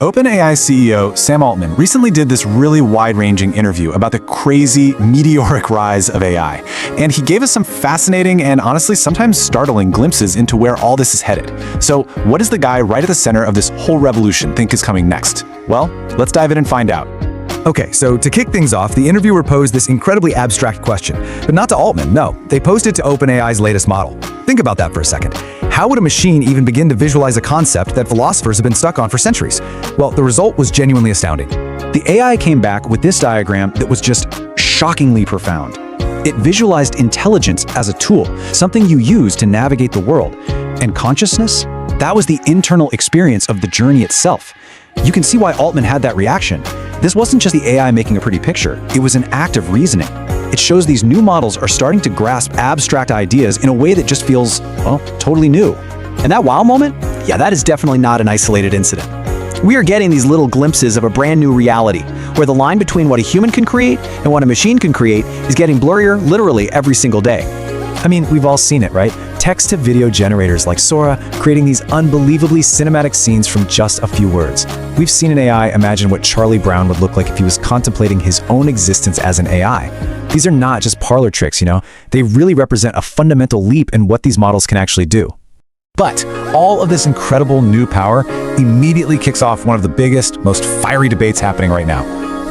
OpenAI CEO Sam Altman recently did this really wide-ranging interview about the crazy, meteoric rise of AI. And he gave us some fascinating and honestly sometimes startling glimpses into where all this is headed. So what does the guy right at the center of this whole revolution think is coming next? Well, let's dive in and find out. Okay, so to kick things off, the interviewer posed this incredibly abstract question. But not to Altman, no. They posed it to OpenAI's latest model. Think about that for a second. How would a machine even begin to visualize a concept that philosophers have been stuck on for centuries? Well, the result was genuinely astounding. The AI came back with this diagram that was just shockingly profound. It visualized intelligence as a tool, something you use to navigate the world. And consciousness? That was the internal experience of the journey itself. You can see why Altman had that reaction. This wasn't just the AI making a pretty picture, it was an act of reasoning. It shows these new models are starting to grasp abstract ideas in a way that just feels, well, totally new. And that wow moment? Yeah, that is definitely not an isolated incident. We are getting these little glimpses of a brand new reality, where the line between what a human can create and what a machine can create is getting blurrier literally every single day. I mean, we've all seen it, right? Text-to-video generators like Sora creating these unbelievably cinematic scenes from just a few words. We've seen an AI imagine what Charlie Brown would look like if he was contemplating his own existence as an AI. These are not just parlor tricks, you know? They really represent a fundamental leap in what these models can actually do. But all of this incredible new power immediately kicks off one of the biggest, most fiery debates happening right now.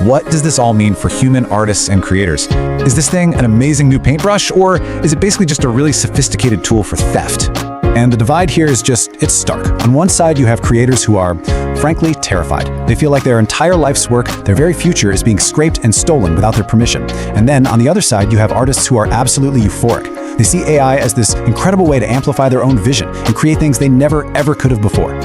What does this all mean for human artists and creators? Is this thing an amazing new paintbrush, or is it basically just a really sophisticated tool for theft? And the divide here is it's stark. On one side, you have creators who are, frankly, terrified. They feel like their entire life's work, their very future, is being scraped and stolen without their permission. And then, on the other side, you have artists who are absolutely euphoric. They see AI as this incredible way to amplify their own vision and create things they never, ever could have before.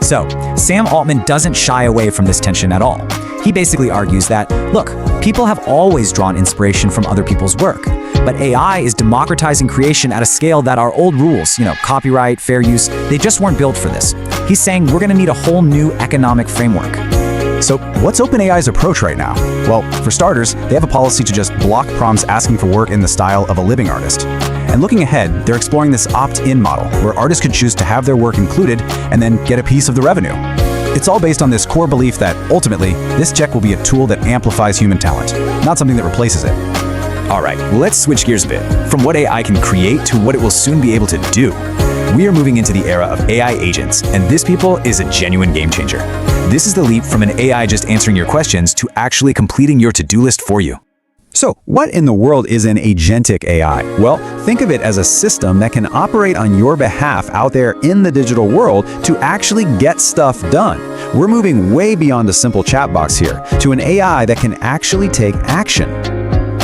So, Sam Altman doesn't shy away from this tension at all. He basically argues that, look, people have always drawn inspiration from other people's work, but AI is democratizing creation at a scale that our old rules, copyright, fair use, they just weren't built for this. He's saying we're gonna need a whole new economic framework. So what's OpenAI's approach right now? Well, for starters, they have a policy to just block prompts asking for work in the style of a living artist. And looking ahead, they're exploring this opt-in model, where artists could choose to have their work included and then get a piece of the revenue. It's all based on this core belief that, ultimately, this check will be a tool that amplifies human talent, not something that replaces it. All right, let's switch gears a bit. From what AI can create to what it will soon be able to do. We are moving into the era of AI agents, and this, people, is a genuine game changer. This is the leap from an AI just answering your questions to actually completing your to-do list for you. So, what in the world is an agentic AI? Well, think of it as a system that can operate on your behalf out there in the digital world to actually get stuff done. We're moving way beyond a simple chat box here to an AI that can actually take action.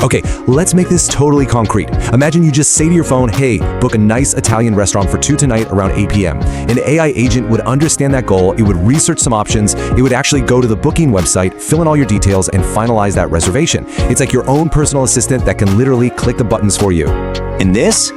Okay, let's make this totally concrete. Imagine you just say to your phone, hey, book a nice Italian restaurant for 2 tonight around 8 p.m. An AI agent would understand that goal, it would research some options, it would actually go to the booking website, fill in all your details, and finalize that reservation. It's like your own personal assistant that can literally click the buttons for you. And this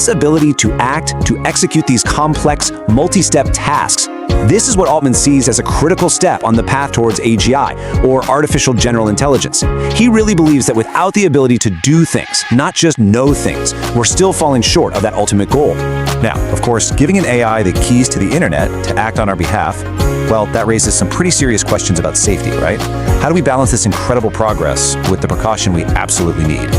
ability to act, to execute these complex, multi-step tasks, this is what Altman sees as a critical step on the path towards AGI, or artificial general intelligence. He really believes that without the ability to do things, not just know things, we're still falling short of that ultimate goal. Now, of course, giving an AI the keys to the internet to act on our behalf, well, that raises some pretty serious questions about safety, right? How do we balance this incredible progress with the precaution we absolutely need?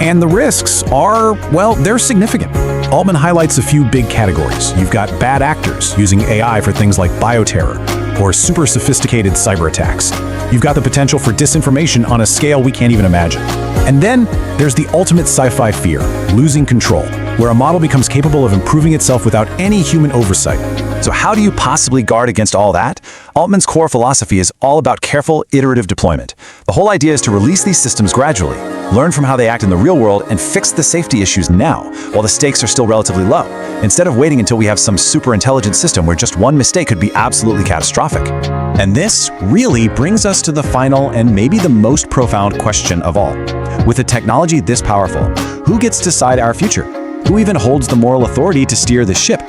And the risks are, well, they're significant. Altman highlights a few big categories. You've got bad actors using AI for things like bioterror or super sophisticated cyber attacks. You've got the potential for disinformation on a scale we can't even imagine. And then there's the ultimate sci-fi fear, losing control, where a model becomes capable of improving itself without any human oversight. So how do you possibly guard against all that? Altman's core philosophy is all about careful, iterative deployment. The whole idea is to release these systems gradually, learn from how they act in the real world, and fix the safety issues now, while the stakes are still relatively low, instead of waiting until we have some super intelligent system where just one mistake could be absolutely catastrophic. And this really brings us to the final and maybe the most profound question of all. With a technology this powerful, who gets to decide our future? Who even holds the moral authority to steer the ship?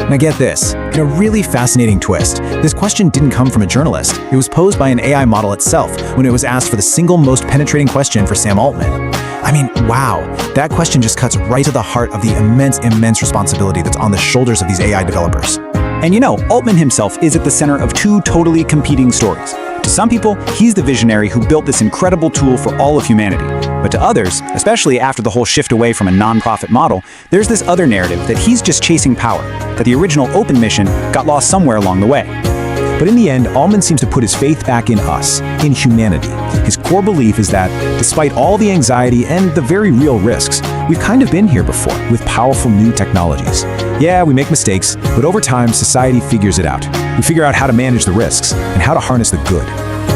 Now get this, in a really fascinating twist, this question didn't come from a journalist. It was posed by an AI model itself when it was asked for the single most penetrating question for Sam Altman. I mean, wow, that question just cuts right to the heart of the immense responsibility that's on the shoulders of these AI developers. And Altman himself is at the center of two totally competing stories. To some people, he's the visionary who built this incredible tool for all of humanity. But to others, especially after the whole shift away from a non-profit model, there's this other narrative that he's just chasing power, that the original open mission got lost somewhere along the way. But in the end, Altman seems to put his faith back in us, in humanity. His core belief is that, despite all the anxiety and the very real risks, we've kind of been here before with powerful new technologies. Yeah, we make mistakes, but over time, society figures it out. We figure out how to manage the risks and how to harness the good.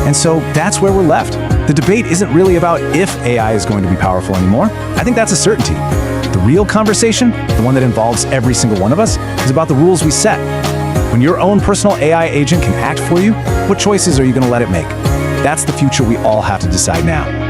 And so that's where we're left. The debate isn't really about if AI is going to be powerful anymore. I think that's a certainty. The real conversation, the one that involves every single one of us, is about the rules we set. When your own personal AI agent can act for you, what choices are you going to let it make? That's the future we all have to decide now.